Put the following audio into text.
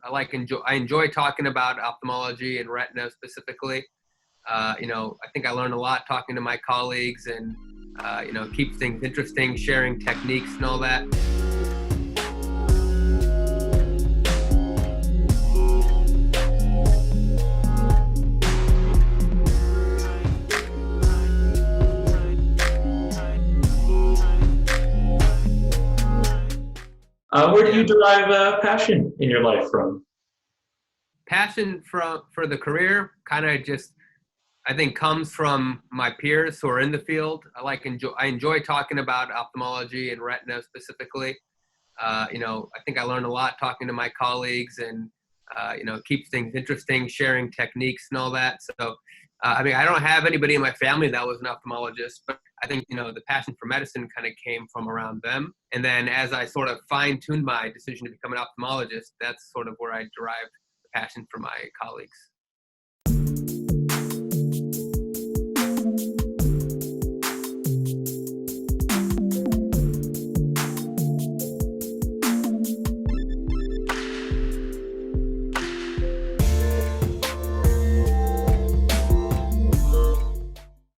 I enjoy talking about ophthalmology and retina specifically. I think I learn a lot talking to my colleagues and, keeps things interesting, sharing techniques and all that. Where do you derive passion in your life from? Passion for the career kind of just, I think, comes from my peers who are in the field. I enjoy talking about ophthalmology and retina specifically. I think I learn a lot talking to my colleagues and, keeps things interesting, sharing techniques and all that. So, I don't have anybody in my family that was an ophthalmologist, but I think, the passion for medicine kind of came from around them. And then as I sort of fine-tuned my decision to become an ophthalmologist, that's sort of where I derived the passion for my colleagues.